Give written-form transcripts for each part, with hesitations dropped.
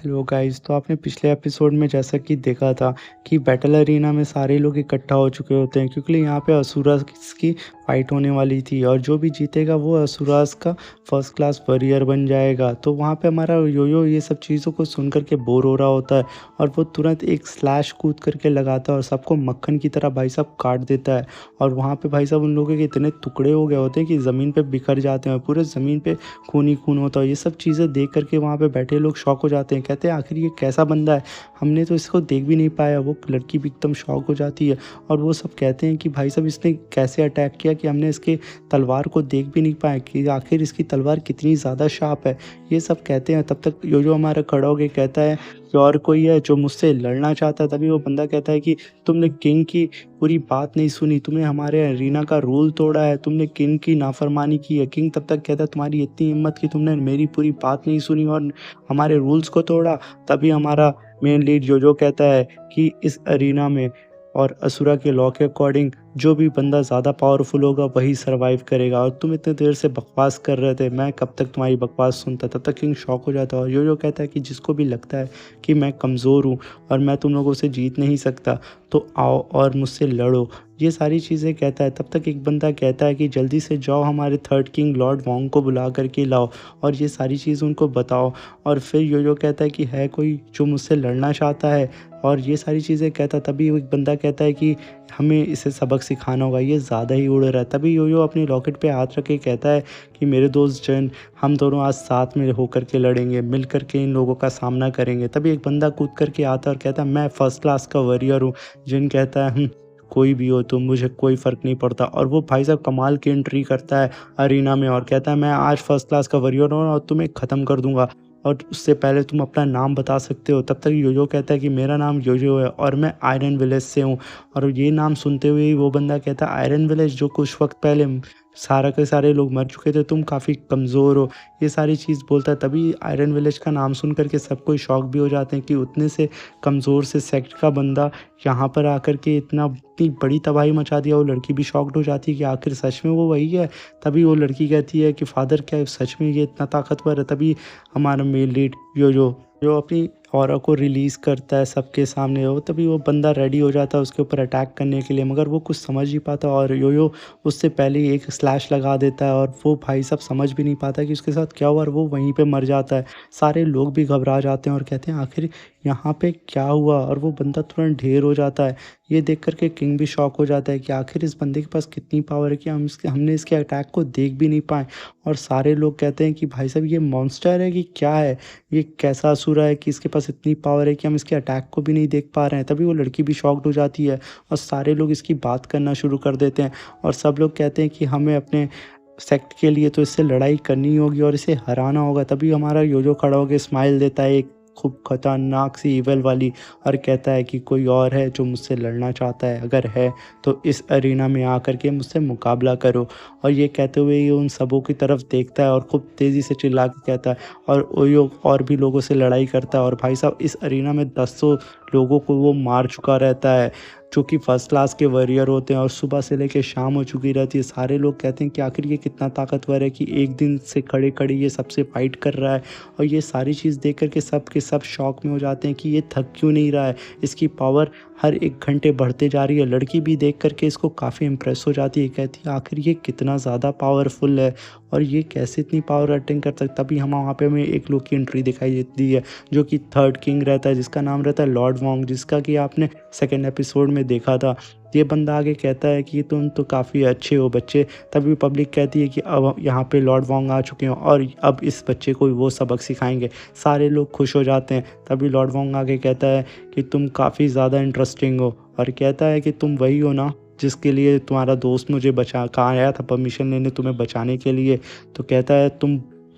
Hello guys, तो आपने पिछले एपिसोड में जैसा कि देखा था कि बैटल अरीना में सारे लोग इकट्ठा हो चुके होते हैं क्योंकि यहाँ पे असुरास की फाइट होने वाली थी और जो भी जीतेगा वो असुरास का फर्स्ट क्लास वॉरियर बन जाएगा। तो वहाँ पे हमारा योयो ये सब चीज़ों को सुन करके बोर हो रहा होता है और वो तुरंत एक स्लैश कूद करके लगाता है और सबको मक्खन की तरह भाई साहब काट देता है। और वहाँ पे भाई साहब उन लोगों के इतने टुकड़े हो गए होते हैं कि ज़मीन पे बिखर जाते हैं, पूरे ज़मीन पे खून ही खून होता है। ये सब चीज़ें देख करके वहाँ पे बैठे लोग शॉक हो जाते हैं, कहते हैं आखिर ये कैसा बंदा है, हमने तो इसको देख भी नहीं पाया। वो लड़की भी एकदम शॉक हो जाती है और वो सब कहते हैं कि भाई साहब इसने कैसे अटैक किया कि हमने इसके तलवार को देख भी नहीं पाया कि आखिर इसकी तलवार कितनी ज़्यादा शार्प है। ये सब कहते हैं, तब तक योयो हमारा खड़ा होके कहता है कि और कोई है जो मुझसे लड़ना चाहता है। तभी वो बंदा कहता है कि तुमने किंग की पूरी बात नहीं सुनी, तुमने हमारे अरीना का रूल तोड़ा है, तुमने किंग की नाफरमानी की है। किंग तब तक कहता है तुम्हारी इतनी हिम्मत कि तुमने मेरी पूरी बात नहीं सुनी और हमारे रूल्स को तोड़ा। तभी हमारा मेन लीड जोजो कहता है कि इस अरीना में और असुरा के लॉ के अकॉर्डिंग जो भी बंदा ज़्यादा पावरफुल होगा वही सर्वाइव करेगा। और तुम इतने देर से बकवास कर रहे थे, मैं कब तक तुम्हारी बकवास सुनता। तब तक किंग शॉक हो जाता है और यो कहता है कि जिसको भी लगता है कि मैं कमज़ोर हूँ और मैं तुम लोगों से जीत नहीं सकता तो आओ और मुझसे लड़ो। ये सारी चीज़ें कहता है। तब तक एक बंदा कहता है कि जल्दी से जाओ हमारे थर्ड किंग लॉर्ड वोंग को बुला करके लाओ और ये सारी चीज़ उनको बताओ। और फिर यो कहता है कि है कोई जो मुझसे लड़ना चाहता है और ये सारी चीज़ें कहता। तभी एक बंदा कहता है कि हमें इसे सबक सिखाना होगा, ये ज़्यादा ही उड़ रहा है। तभी यो अपनी रॉकेट पे हाथ रख के कहता है कि मेरे दोस्त जन, हम दोनों आज साथ में होकर के लड़ेंगे, मिल कर के इन लोगों का सामना करेंगे। तभी एक बंदा कूद करके आता है और कहता है मैं फर्स्ट क्लास का वॉरियर हूँ। जिन कहता है कोई भी हो तुम, मुझे कोई फ़र्क नहीं पड़ता। और वो भाई साहब कमाल की एंट्री करता है अरीना में और कहता है मैं आज फर्स्ट क्लास का वॉरियर हूँ और तुम्हें ख़त्म कर दूंगा और उससे पहले तुम अपना नाम बता सकते हो। तब तक योयो कहता है कि मेरा नाम योयो है और मैं आयरन विलेज से हूँ। और ये नाम सुनते हुए ही वो बंदा कहता है आयरन विलेज जो कुछ वक्त पहले सारा के सारे लोग मर चुके थे, तुम काफ़ी कमज़ोर हो, ये सारी चीज़ बोलता है। तभी आयरन विलेज का नाम सुन करके सब कोई शॉक भी हो जाते हैं कि उतने से कमज़ोर से सेक्ट का बंदा यहाँ पर आकर के इतनी बड़ी तबाही मचा दिया। वो लड़की भी शॉक्ड हो जाती है कि आखिर सच में वो वही है। तभी वो लड़की कहती है कि फादर क्या सच में ये इतना ताकतवर है। तभी हमारा मेल लीड जो अपनी ऑरा को रिलीज़ करता है सबके सामने। हो तभी वो बंदा रेडी हो जाता है उसके ऊपर अटैक करने के लिए, मगर वो कुछ समझ नहीं पाता और योयो उससे पहले ही एक स्लैश लगा देता है और वो भाई सब समझ भी नहीं पाता कि उसके साथ क्या हुआ और वो वहीं पे मर जाता है। सारे लोग भी घबरा जाते हैं और कहते हैं आखिर यहाँ पे क्या हुआ, और वो बंदा तुरंत ढेर हो जाता है। ये देख कर के किंग भी शॉक हो जाता है कि आखिर इस बंदे के पास कितनी पावर है कि हमने इसके अटैक को देख भी नहीं पाए। और सारे लोग कहते हैं कि भाई साहब ये मॉन्स्टर है कि क्या है, ये कैसा असुरा है कि इसके पास इतनी पावर है कि हम इसके अटैक को भी नहीं देख पा रहे हैं। तभी वो लड़की भी शॉक्ड हो जाती है और सारे लोग इसकी बात करना शुरू कर देते हैं और सब लोग कहते हैं कि हमें अपने सेक्ट के लिए तो इससे लड़ाई करनी होगी और इसे हराना होगा। तभी हमारा योजो खड़ा होकर स्माइल देता है एक खूब खतरनाक सी इवल वाली और कहता है कि कोई और है जो मुझसे लड़ना चाहता है, अगर है तो इस अरीना में आकर के मुझसे मुकाबला करो। और ये कहते हुए ये उन सबों की तरफ देखता है और खूब तेज़ी से चिल्ला के कहता है और ओयो और भी लोगों से लड़ाई करता है। और भाई साहब इस अरीना में 10 लोगों को वो मार चुका रहता है जो कि फर्स्ट क्लास के वॉरियर होते हैं और सुबह से लेकर शाम हो चुकी रहती है। सारे लोग कहते हैं कि आखिर ये कितना ताकतवर है कि एक दिन से खड़े खड़े ये सबसे फाइट कर रहा है। और ये सारी चीज़ देख कर के सब के सब शौक में हो जाते हैं कि ये थक क्यों नहीं रहा है, इसकी पावर हर एक घंटे बढ़ते जा रही है। लड़की भी देख करके इसको काफ़ी इम्प्रेस हो जाती है, कहती है आखिर ये कितना ज़्यादा पावरफुल है और ये कैसे इतनी पावर अटेंड कर सकता। तभी हम वहाँ पे हमें एक लोग की एंट्री दिखाई देती है जो कि थर्ड किंग रहता है, जिसका नाम रहता है लॉर्ड वोंग, जिसका कि आपने सेकेंड एपिसोड में देखा था। ये बंदा आगे कहता है कि तुम तो काफ़ी अच्छे हो बच्चे। तभी पब्लिक कहती है कि अब यहाँ पे लॉर्ड वोंग आ चुके हैं और अब इस बच्चे को वो सबक सिखाएंगे। सारे लोग खुश हो जाते हैं। तभी लॉर्ड वोंग आगे कहता है कि तुम काफ़ी ज़्यादा इंटरेस्टिंग हो और कहता है कि तुम वही हो ना जिसके लिए तुम्हारा दोस्त मुझे बचा कहाँ आया था परमिशन लेने तुम्हें बचाने के लिए। तो कहता है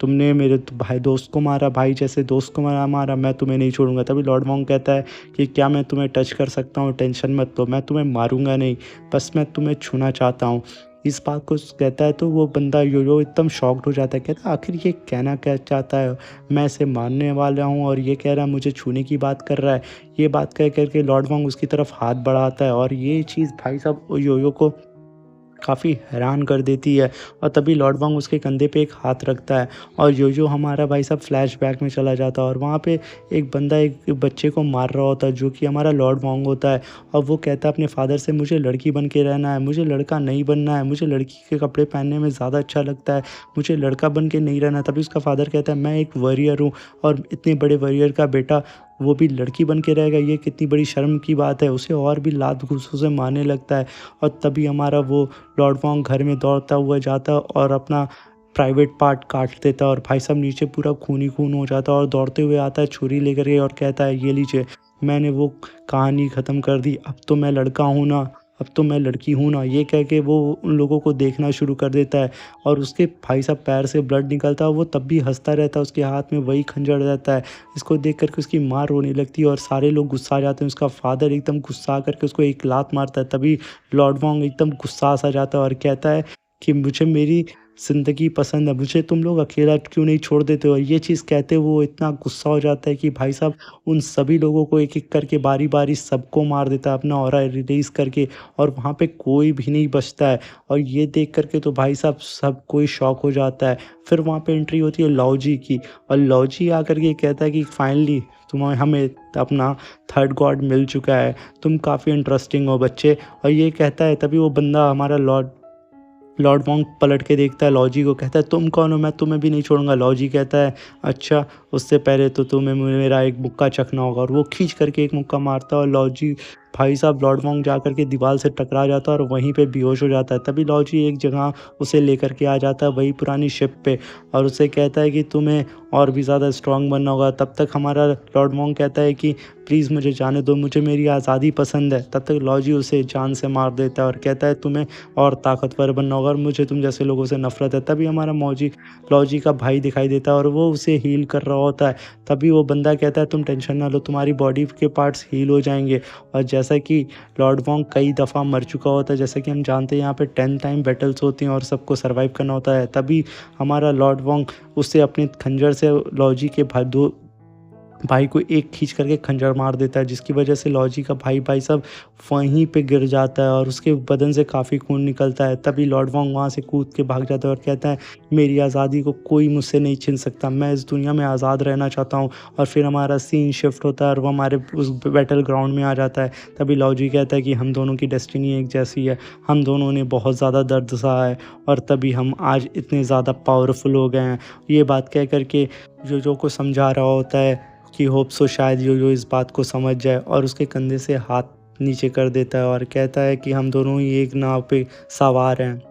तुमने मेरे भाई दोस्त को मारा, भाई जैसे दोस्त को मारा, मैं तुम्हें नहीं छोड़ूंगा। तभी लॉर्ड वोंग कहता है कि क्या मैं तुम्हें टच कर सकता हूँ, टेंशन मत लो, मैं तुम्हें मारूंगा नहीं, बस मैं तुम्हें छूना चाहता हूँ। इस बात को कहता है तो वो बंदा योयो एकदम शॉक्ड हो जाता है, कहता है आखिर ये कहना क्या चाहता है, मैं इसे मारने वाला हूँ और ये कह रहा है मुझे छूने की बात कर रहा है। ये बात कह करके लॉर्ड वोंग उसकी तरफ हाथ बढ़ाता है और ये चीज़ भाई साहब योयो को काफ़ी हैरान कर देती है। और तभी लॉर्ड वांग उसके कंधे पे एक हाथ रखता है और यो-यो हमारा भाई साहब फ्लैशबैक में चला जाता है और वहाँ पे एक बंदा एक बच्चे को मार रहा होता है जो कि हमारा लॉर्ड वांग होता है। और वो कहता है अपने फादर से, मुझे लड़की बन के रहना है, मुझे लड़का नहीं बनना है, मुझे लड़की के कपड़े पहनने में ज़्यादा अच्छा लगता है, मुझे लड़का बन के नहीं रहना। तभी उसका फादर कहता है, मैं एक वॉरियर हूँ और इतने बड़े वॉरियर का बेटा वो भी लड़की बन के रहेगा, ये कितनी बड़ी शर्म की बात है। उसे और भी लात घूंसों से मारने लगता है। और तभी हमारा वो लॉर्ड वांग घर में दौड़ता हुआ जाता है और अपना प्राइवेट पार्ट काट देता है और भाई साहब नीचे पूरा खून ही खून हो जाता है और दौड़ते हुए आता है छुरी लेकर के और कहता है, ये लीजिए, मैंने वो कहानी ख़त्म कर दी, अब तो मैं लड़का हूँ ना, अब तो मैं लड़की हूँ ना। ये कह के वो उन लोगों को देखना शुरू कर देता है और उसके भाई साहब पैर से ब्लड निकलता है, वो तब भी हंसता रहता है, उसके हाथ में वही खंजर रहता है। इसको देख कर के उसकी माँ रोने लगती है और सारे लोग गुस्सा आ जाते हैं। उसका फादर एकदम गुस्सा करके उसको एक लात मारता है। तभी लॉर्ड वांग एकदम गुस्सा सा जाता है और कहता है कि मुझे मेरी ज़िंदगी पसंद है, मुझे तुम लोग अकेला क्यों नहीं छोड़ देते हो। और ये चीज़ कहते हुए वो इतना गुस्सा हो जाता है कि भाई साहब उन सभी लोगों को एक-एक करके बारी-बारी सबको मार देता है अपना ऑरा रिलीज़ करके और वहाँ पे कोई भी नहीं बचता है। और ये देख कर के तो भाई साहब सब कोई शॉक हो जाता है। फिर वहाँ पे एंट्री होती है लाओ जी की और लाओ जी आकर के कहता है कि फाइनली तुम्हें हमें अपना थर्ड गॉड मिल चुका है, तुम काफ़ी इंटरेस्टिंग हो बच्चे। और ये कहता है तभी वो बंदा हमारा लॉर्ड वोंग पलट के देखता है लॉजी को, कहता है तुम कौन हो, मैं तुम्हें भी नहीं छोड़ूंगा। लॉजी कहता है अच्छा, उससे पहले तो तुम्हें मेरा एक मुक्का चखना होगा। और वो खींच करके एक मुक्का मारता है और लॉजी भाई साहब लॉर्ड वोंग जा करके दीवार से टकरा जाता है और वहीं पे बेहोश हो जाता है। तभी लॉजी एक जगह उसे लेकर के आ जाता है वही पुरानी शिप पे और उसे कहता है कि तुम्हें और भी ज़्यादा स्ट्रांग बनना होगा। तब तक हमारा लॉर्ड वोंग कहता है कि प्लीज़ मुझे जाने दो, मुझे मेरी आज़ादी पसंद है। तब तक लॉजी उसे जान से मार देता है और कहता है तुम्हें और ताकतवर बनना होगा और मुझे तुम जैसे लोगों से नफ़रत है। तभी हमारा लॉजी का भाई दिखाई देता है और वो उसे हील कर रहा होता है। तभी वो बंदा कहता है तुम टेंशन ना लो, तुम्हारी बॉडी के पार्ट्स हील हो जाएंगे। और जैसा कि लॉर्ड वोंग कई दफ़ा मर चुका होता है, जैसा कि हम जानते हैं यहाँ पे 10 टाइम बैटल्स होती हैं और सबको सर्वाइव करना होता है। तभी हमारा लॉर्ड वोंग उससे अपने खंजर से लॉजी के दो भाई को एक खींच करके खंजर मार देता है, जिसकी वजह से लॉजी का भाई साहब वहीं पे गिर जाता है और उसके बदन से काफ़ी खून निकलता है। तभी लॉर्ड वोंग वहाँ से कूद के भाग जाता है और कहता है मेरी आज़ादी को कोई मुझसे नहीं छीन सकता, मैं इस दुनिया में आज़ाद रहना चाहता हूँ। और फिर हमारा सीन शिफ्ट होता है और वो हमारे उस बैटल ग्राउंड में आ जाता है। तभी लॉजी कहता है कि हम दोनों की डेस्टिनी एक जैसी है, हम दोनों ने बहुत ज़्यादा दर्द सहा है और तभी हम आज इतने ज़्यादा पावरफुल हो गए हैं। ये बात कह कर के जो को समझा रहा होता है कि होप सो शायद यो इस बात को समझ जाए और उसके कंधे से हाथ नीचे कर देता है और कहता है कि हम दोनों ही एक नाव पे सवार हैं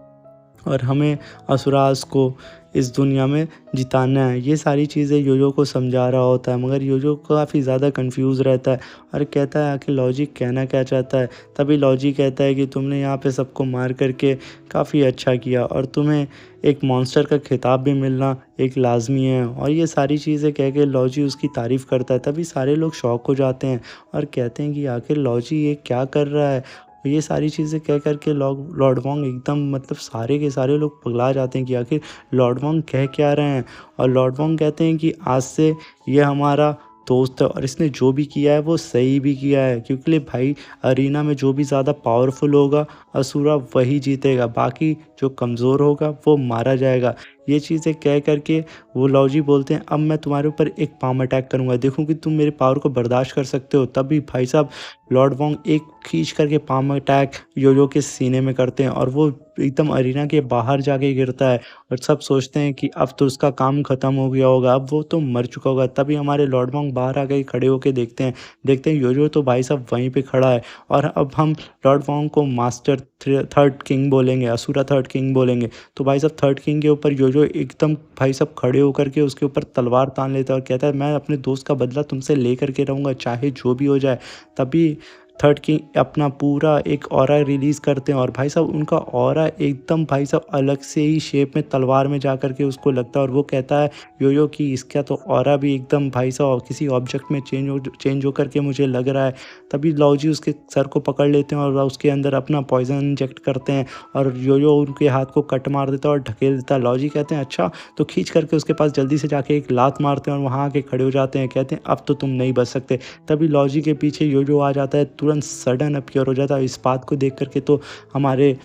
और हमें असुरास को इस दुनिया में जिताना है। ये सारी चीज़ें योयो को समझा रहा होता है, मगर योयो काफ़ी ज़्यादा कंफ्यूज रहता है और कहता है आखिर लॉजी कहना क्या चाहता है। तभी लॉजी कहता है कि तुमने यहाँ पे सबको मार करके काफ़ी अच्छा किया और तुम्हें एक मॉन्स्टर का खिताब भी मिलना एक लाजमी है। और ये सारी चीज़ें कह के लॉजी उसकी तारीफ़ करता है। तभी सारे लोग शॉक हो जाते हैं और कहते हैं कि आखिर लॉजी ये क्या कर रहा है। ये सारी चीज़ें कह कर के लॉर्ड वोंग एकदम मतलब सारे के सारे लोग पगला जाते हैं कि आखिर लॉर्ड वोंग कह क्या रहे हैं। और लॉर्ड वोंग कहते हैं कि आज से ये हमारा दोस्त है और इसने जो भी किया है वो सही भी किया है, क्योंकि भाई अरीना में जो भी ज़्यादा पावरफुल होगा असुरा वही जीतेगा, बाकी जो कमज़ोर होगा वो मारा जाएगा। ये चीज़ें कह कर के वो लॉजी बोलते हैं अब मैं तुम्हारे ऊपर एक पाम अटैक करूँगा, देखूँ कि तुम मेरे पावर को बर्दाश्त कर सकते हो। तभी भाई साहब लॉर्ड वोंग एक खींच करके पाम अटैक योयो के सीने में करते हैं और वो एकदम अरीना के बाहर जाके गिरता है और सब सोचते हैं कि अब तो उसका काम ख़त्म हो गया होगा, अब वो तो मर चुका होगा। तभी हमारे लॉर्ड वोंग बाहर आ गए खड़े होके देखते हैं योयो तो भाई साहब वहीं पे खड़ा है। और अब हम लॉर्ड वोंग को मास्टर थर्ड किंग बोलेंगे, असुरा थर्ड किंग बोलेंगे। तो भाई साहब थर्ड किंग के ऊपर योयो एकदम भाई साहब खड़े होकर के उसके ऊपर तलवार तान लेता है और कहता है मैं अपने दोस्त का बदला तुमसे लेकर के रहूँगा चाहे जो भी हो जाए। तभी थर्ड किंग अपना पूरा एक ऑरा रिलीज़ करते हैं और भाई साहब उनका ऑरा एकदम भाई साहब अलग से ही शेप में तलवार में जा कर के उसको लगता है और वो कहता है योयो कि इसका तो ऑरा भी एकदम भाई साहब किसी ऑब्जेक्ट में चेंज हो करके मुझे लग रहा है। तभी लॉजी उसके सर को पकड़ लेते हैं और उसके अंदर अपना पॉइजन इंजेक्ट करते हैं और योयो उनके हाथ को कट मार देता है और ढकेल देता है। लॉजी कहते हैं अच्छा, तो खींच करके उसके पास जल्दी से जाके एक लात मारते हैं और वहाँ आके खड़े हो जाते हैं, कहते हैं अब तो तुम नहीं बच सकते। तभी लॉजी के पीछे योयो आ जाता है, तुरंत सडन अपीयर हो जाता है। इस बात को देख करके तो हमारे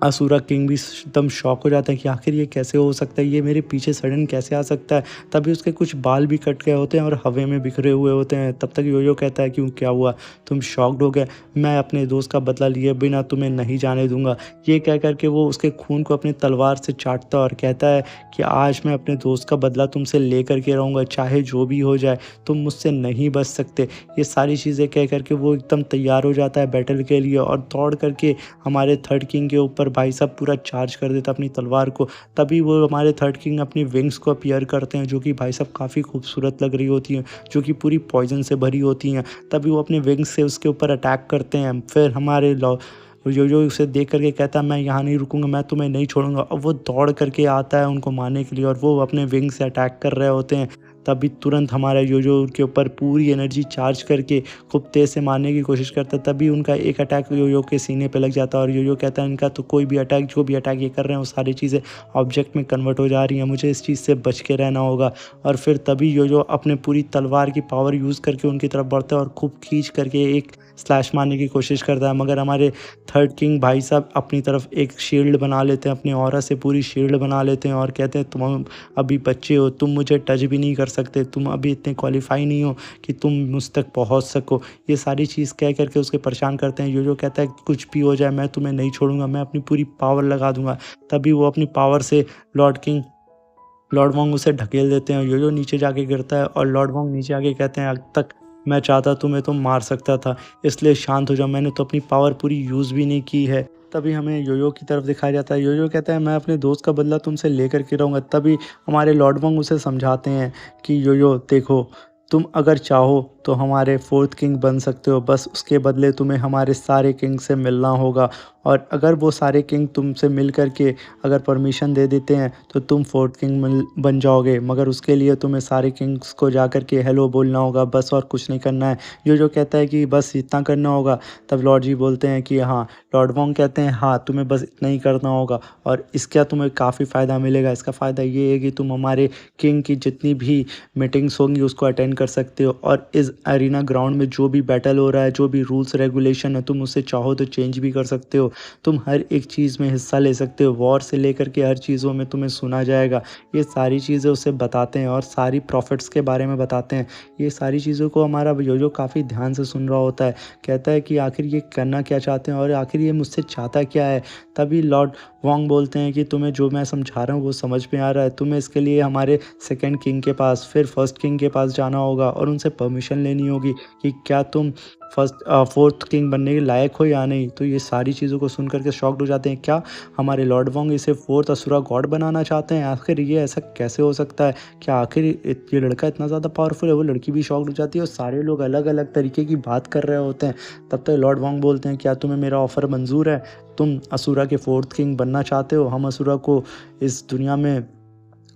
असुरा किंग भी एकदम शॉक हो जाता है कि आखिर ये कैसे हो सकता है, ये मेरे पीछे सडन कैसे आ सकता है। तभी उसके कुछ बाल भी कट गए होते हैं और हवा में बिखरे हुए होते हैं। तब तक योयो कहता है, क्यों, क्या हुआ, तुम शॉक्ड हो गए, मैं अपने दोस्त का बदला लिए बिना तुम्हें नहीं जाने दूंगा। ये कह करके वो उसके खून को अपनी तलवार से चाटता है और कहता है कि आज मैं अपने दोस्त का बदला तुमसे ले करके रहूँगा, चाहे जो भी हो जाए, तुम मुझसे नहीं बच सकते। ये सारी चीज़ें कह करके वो एकदम तैयार हो जाता है बैटल के लिए और दौड़ करके हमारे थर्ड किंग के ऊपर भाई साहब पूरा चार्ज कर देता अपनी तलवार को। तभी वो हमारे थर्ड किंग अपनी विंग्स को अपीयर करते हैं, जो कि भाई साहब काफ़ी खूबसूरत लग रही होती हैं, जो कि पूरी पॉइजन से भरी होती हैं। तभी वो अपने विंग्स से उसके ऊपर अटैक करते हैं। फिर हमारे लॉ जो उसे देख करके कहता है, मैं यहाँ नहीं रुकूंगा, मैं तुम्हें नहीं छोड़ूंगा। और वो दौड़ करके आता है उनको मारने के लिए और वो अपने विंग से अटैक कर रहे होते हैं। तभी तुरंत हमारा योयो उनके ऊपर पूरी एनर्जी चार्ज करके खूब तेज़ से मारने की कोशिश करता है। तभी उनका एक अटैक योयो के सीने पे लग जाता है और योयो कहता है, इनका तो कोई भी अटैक, जो भी अटैक ये कर रहे हैं वो सारी चीज़ें ऑब्जेक्ट में कन्वर्ट हो जा रही हैं, मुझे इस चीज़ से बच के रहना होगा। और फिर तभी योयो अपने पूरी तलवार की पावर यूज़ करके उनकी तरफ बढ़ता है और खूब खींच करके एक स्लैश मारने की कोशिश करता है। मगर हमारे थर्ड किंग भाई साहब अपनी तरफ एक शील्ड बना लेते हैं, अपनी ऑरा से पूरी शील्ड बना लेते हैं और कहते हैं, तुम अभी बच्चे हो, तुम मुझे टच भी नहीं कर सकते, तुम अभी इतने क्वालिफाई नहीं हो कि तुम मुझ तक पहुंच सको। ये सारी चीज़ कह करके उसके परेशान करते हैं। योयो कहता है, कुछ भी हो जाए मैं तुम्हें नहीं छोड़ूंगा, मैं अपनी पूरी पावर लगा दूंगा। तभी वो अपनी पावर से लॉर्ड वोंग उसे ढकेल देते हैं। योयो नीचे जाके गिरता है और लॉर्ड वोंग नीचे आके कहते हैं, अब तक मैं चाहता तुम्हें तो मार सकता था, इसलिए शांत हो जाओ, मैंने तो अपनी पावर पूरी यूज़ भी नहीं की है। तभी हमें योयो की तरफ दिखाया जाता है। योयो कहता है, मैं अपने दोस्त का बदला तुमसे लेकर के रहूँगा। तभी हमारे लॉर्ड वोंग उसे समझाते हैं कि योयो देखो, तुम अगर चाहो तो हमारे फोर्थ किंग बन सकते हो, बस उसके बदले तुम्हें हमारे सारे किंग से मिलना होगा। और अगर वो सारे किंग तुमसे मिल कर के अगर परमिशन दे देते हैं तो तुम फोर्थ किंग बन जाओगे, मगर उसके लिए तुम्हें सारे किंग्स को जा कर के हेलो बोलना होगा, बस और कुछ नहीं करना है। ये जो कहता है कि बस इतना करना होगा। तब लॉर्ड जी बोलते हैं कि हाँ, लॉर्ड वोंग कहते हैं, हाँ तुम्हें बस इतना ही करना होगा और इसका तुम्हें काफ़ी फ़ायदा मिलेगा। इसका फ़ायदा ये है कि तुम हमारे किंग की जितनी भी मीटिंग्स होंगी उसको अटेंड कर सकते हो और इस एरिना ग्राउंड में जो भी बैटल हो रहा है, जो भी रूल्स रेगुलेशन है, तुम उससे चाहो तो चेंज भी कर सकते हो। तुम हर एक चीज़ में हिस्सा ले सकते हो, वॉर से लेकर के हर चीज़ों में तुम्हें सुना जाएगा। ये सारी चीज़ें उसे बताते हैं और सारी प्रॉफिट्स के बारे में बताते हैं। ये सारी चीज़ों को हमारा योयो काफ़ी ध्यान से सुन रहा होता है। कहता है कि आखिर ये करना क्या चाहते हैं और आखिर ये मुझसे चाहता क्या है। तभी लॉर्ड वोंग बोलते हैं कि तुम्हें जो मैं समझा रहा हूँ वो समझ में आ रहा है, तुम्हें इसके लिए हमारे सेकंड किंग के पास, फिर फर्स्ट किंग के पास जाना होगा और उनसे परमिशन लेनी होगी कि क्या तुम फोर्थ किंग बनने के लायक हो या नहीं। तो ये सारी चीज़ों को सुन करके शॉक्ड हो जाते हैं। क्या हमारे लॉर्ड वोंग इसे फोर्थ असुरा गॉड बनाना चाहते हैं? आखिर ये ऐसा कैसे हो सकता है? क्या आखिर ये लड़का इतना ज़्यादा पावरफुल है? वो लड़की भी शॉक्ड हो जाती है और सारे लोग अलग अलग तरीके की बात कर रहे होते हैं। तब तक लॉर्ड वोंग बोलते हैं, क्या तुम्हें मेरा ऑफ़र मंजूर है? तुम असुरा के फोर्थ किंग बनना चाहते हो? हम असुरा को इस दुनिया में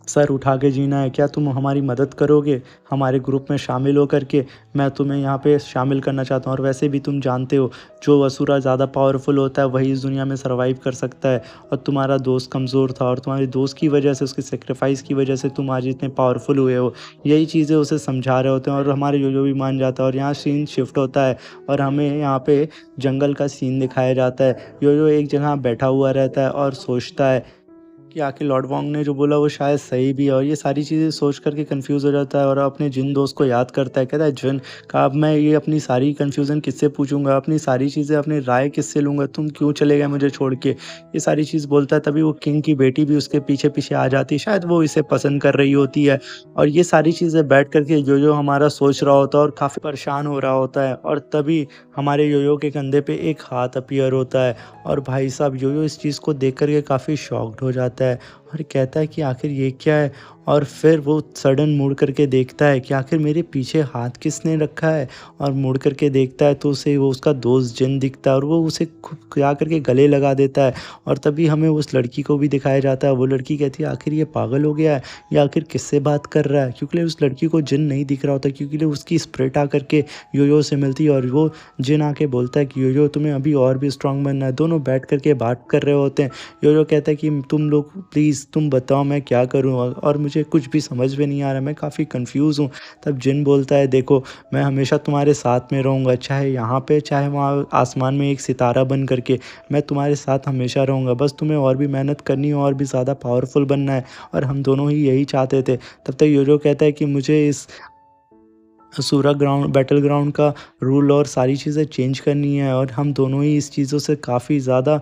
सर उठा के जीना है, क्या तुम हमारी मदद करोगे हमारे ग्रुप में शामिल होकर के? मैं तुम्हें यहाँ पे शामिल करना चाहता हूँ और वैसे भी तुम जानते हो, जो असुरा ज़्यादा पावरफुल होता है वही इस दुनिया में सर्वाइव कर सकता है और तुम्हारा दोस्त कमज़ोर था और तुम्हारे दोस्त की वजह से, उसके सेक्रीफाइस की वजह से तुम आज इतने पावरफुल हुए हो। यही चीज़ें उसे समझा रहे होते हैं और हमारे योयो भी मान जाता है और यहाँ सीन शिफ्ट होता है और हमें यहाँ पे जंगल का सीन दिखाया जाता है। योयो एक जगह बैठा हुआ रहता है और सोचता है कि आखिर लॉर्ड वोंग ने जो बोला वो शायद सही भी है और ये सारी चीज़ें सोच कर के कन्फ्यूज़ हो जाता है और अपने जिन दोस्त को याद करता है। कहता है, जिन का अब मैं ये अपनी सारी कन्फ्यूज़न किससे पूछूंगा, अपनी सारी चीज़ें, अपनी राय किससे लूँगा, तुम क्यों चले गए मुझे छोड़ के? ये सारी चीज़ बोलता है। तभी वो किंग की बेटी भी उसके पीछे पीछे आ जाती है, शायद वो इसे पसंद कर रही होती है। और ये सारी चीज़ें बैठ कर के जो हमारा सोच रहा होता है और काफ़ी परेशान हो रहा होता है। और तभी हमारे योयो के कंधे पे एक हाथ अपीयर होता है और भाई साहब योयो इस चीज़ को देख कर के काफ़ी शॉक्ड हो जाता है और कहता है कि आखिर ये क्या है। और फिर वो सडन मुड़ करके देखता है कि आखिर मेरे पीछे हाथ किसने रखा है और मुड़ करके देखता है तो उसे वो उसका दोस्त जिन दिखता है और वो उसे जा करके गले लगा देता है। और तभी हमें उस लड़की को भी दिखाया जाता है। वो लड़की कहती है, आखिर ये पागल हो गया है या आखिर किससे बात कर रहा है, क्योंकि उस लड़की को जिन नहीं दिख रहा होता, क्योंकि उसकी स्प्रिट आकर के योयो से मिलती है और वो जिन आके बोलता है कि योयो तुम्हें अभी और भी स्ट्रांग बनना है। दोनों बैठ करके बात कर रहे होते हैं। योयो कहता है कि तुम लोग प्लीज़ प्लीज़ तुम बताओ मैं क्या करूँ? और मुझे कुछ भी समझ में नहीं आ रहा, मैं काफ़ी कन्फ्यूज़ हूँ। तब जिन बोलता है देखो मैं हमेशा तुम्हारे साथ में रहूँगा, चाहे यहाँ पे चाहे वहाँ आसमान में एक सितारा बन कर के, मैं तुम्हारे साथ हमेशा रहूँगा। बस तुम्हें और भी मेहनत करनी है और भी ज़्यादा पावरफुल बनना है और हम दोनों ही यही चाहते थे। तब तक योयो कहता है कि मुझे इस सूरा ग्राउंड बैटल ग्राउंड का रूल और सारी चीज़ें चेंज करनी है और हम दोनों ही इस चीज़ों से काफ़ी ज़्यादा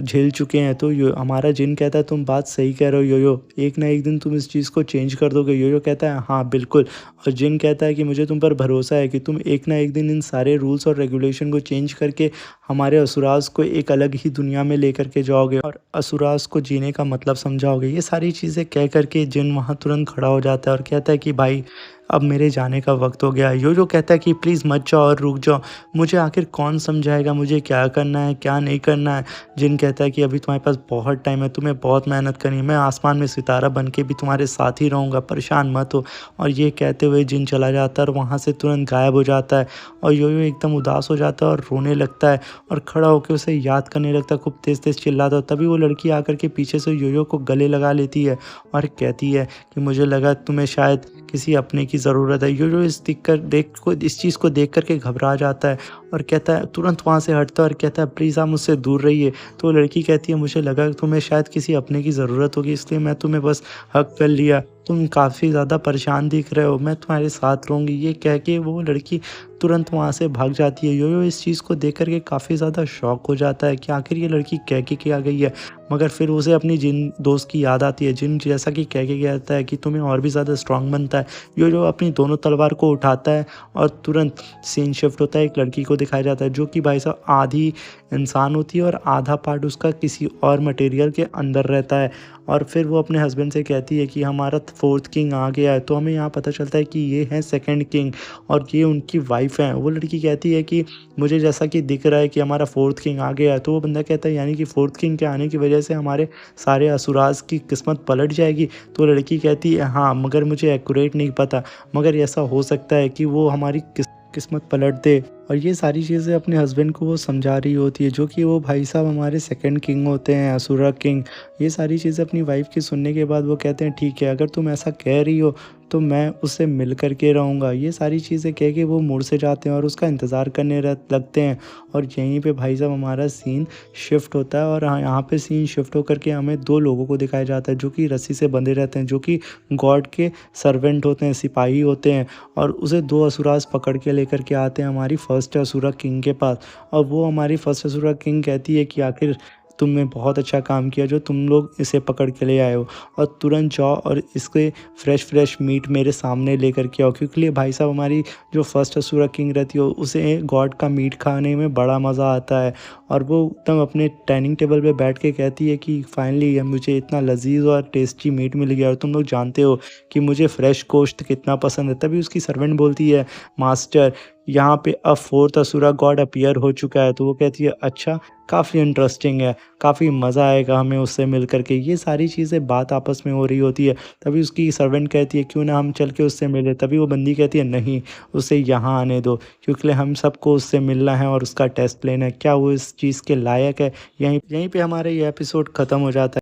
झेल चुके हैं। तो यो हमारा जिन कहता है तुम बात सही कह रहे हो योयो, एक ना एक दिन तुम इस चीज़ को चेंज कर दोगे। योयो कहता है हाँ बिल्कुल। और जिन कहता है कि मुझे तुम पर भरोसा है कि तुम एक ना एक दिन इन सारे रूल्स और रेगुलेशन को चेंज करके हमारे असुराज को एक अलग ही दुनिया में लेकर के जाओगे और असुराज को जीने का मतलब समझाओगे। ये सारी चीज़ें कह कर के जिन वहाँ तुरंत खड़ा हो जाता है और कहता है कि भाई अब मेरे जाने का वक्त हो गया है। योयो कहता है कि प्लीज़ मत जाओ और रुक जाओ, मुझे आखिर कौन समझाएगा मुझे क्या करना है क्या नहीं करना है। जिन कहता है कि अभी तुम्हारे पास बहुत टाइम है, तुम्हें बहुत मेहनत करनी है, मैं आसमान में सितारा बन के भी तुम्हारे साथ ही रहूँगा, परेशान मत हो। और ये कहते हुए जिन चला जाता है और वहाँ से तुरंत गायब हो जाता है और योयो एकदम उदास हो जाता है और रोने लगता है और खड़ा होकर उसे याद करने लगता है, खूब तेज़ तेज़ चिल्लाता है। तभी वो लड़की आकर के पीछे से योयो को गले लगा लेती है और कहती है कि मुझे लगा तुम्हें शायद किसी अपने की ज़रूरत है। योयो इस चीज़ को देख कर के घबरा जाता है और कहता है, तुरंत वहाँ से हटता है और कहता है प्लीज़ आप मुझसे दूर रहिए। तो लड़की कहती है मुझे लगा तुम्हें शायद किसी अपने की ज़रूरत होगी, इसलिए मैं तुम्हें बस हग कर लिया। तुम काफ़ी ज़्यादा परेशान दिख रहे हो, मैं तुम्हारे साथ रहूँगी। ये कह के वो लड़की तुरंत वहाँ से भाग जाती है। योयो इस चीज़ को देख कर के काफ़ी ज़्यादा शॉक हो जाता है कि आखिर ये लड़की कह के क्या गई है। मगर फिर उसे अपनी जिन दोस्त की याद आती है, जिन जैसा कि कह के गया था कि तुम्हें और भी ज़्यादा स्ट्रॉन्ग बनता है। योयो अपनी दोनों तलवार को उठाता है और तुरंत सीन शिफ्ट होता है, एक लड़की को दिखाया जाता है जो कि भाई साहब आधी इंसान होती है और आधा पार्ट उसका किसी और मटेरियल के अंदर रहता है। और फिर वो अपने हस्बैंड से कहती है कि हमारा फोर्थ किंग आ गया है। तो हमें यहाँ पता चलता है कि ये हैं सेकंड किंग और ये उनकी वाइफ हैं। वो लड़की कहती है कि मुझे जैसा कि दिख रहा है कि हमारा फोर्थ किंग आ गया है। तो वो बंदा कहता है यानी कि फोर्थ किंग के आने की वजह से हमारे सारे असुराज की किस्मत पलट जाएगी। तो लड़की कहती है हाँ, मगर मुझे एक्यूरेट नहीं पता, मगर ऐसा हो सकता है कि वो हमारी किस्मत पलट दे। और ये सारी चीज़ें अपने हस्बैंड को वो समझा रही होती है, जो कि वो भाई साहब हमारे सेकंड किंग होते हैं, असुरा किंग। ये सारी चीज़ें अपनी वाइफ की सुनने के बाद वो कहते हैं ठीक है, अगर तुम ऐसा कह रही हो तो मैं उससे मिल कर के रहूँगा। ये सारी चीज़ें कह के वो मुड़ से जाते हैं और उसका इंतज़ार करने लगते हैं। और यहीं पे भाई साहब हमारा सीन शिफ्ट होता है और यहाँ पे सीन शिफ्ट होकर के हमें दो लोगों को दिखाया जाता है जो कि रस्सी से बंधे रहते हैं, जो कि गॉड के सर्वेंट होते हैं, सिपाही होते हैं। और उसे दो असुराज पकड़ के लेकर के आते हैं हमारी फर्स्ट असुरा किंग के पास। और वो हमारी फर्स्ट असुरा किंग कहती है कि आखिर तुमने बहुत अच्छा काम किया जो तुम लोग इसे पकड़ के ले आए हो, और तुरंत जाओ और इसके फ्रेश मीट मेरे सामने लेकर के आओ। क्योंकि भाई साहब हमारी जो फर्स्ट असुरा किंग रहती है उसे गॉड का मीट खाने में बड़ा मज़ा आता है। और वो एकदम अपने डाइनिंग टेबल पे बैठ के कहती है कि फाइनली मुझे इतना लजीज और टेस्टी मीट मिल गया और तुम लोग जानते हो कि मुझे फ्रेश गोश्त कितना पसंद है। तभी उसकी सर्वेंट बोलती है मास्टर, यहाँ पे अब फोर्थ असुरा गॉड अपीयर हो चुका है। तो वो कहती है अच्छा, काफ़ी इंटरेस्टिंग है, काफ़ी मज़ा आएगा हमें उससे मिल कर के। ये सारी चीज़ें बात आपस में हो रही होती है। तभी उसकी सर्वेंट कहती है क्यों ना हम चल के उससे मिले। तभी वो बंदी कहती है नहीं, उसे यहाँ आने दो, क्योंकि हम सबको उससे मिलना है और उसका टेस्ट लेना है, क्या वो इस चीज़ के लायक है। यहीं यहीं पे हमारा ये एपिसोड ख़त्म हो जाता है।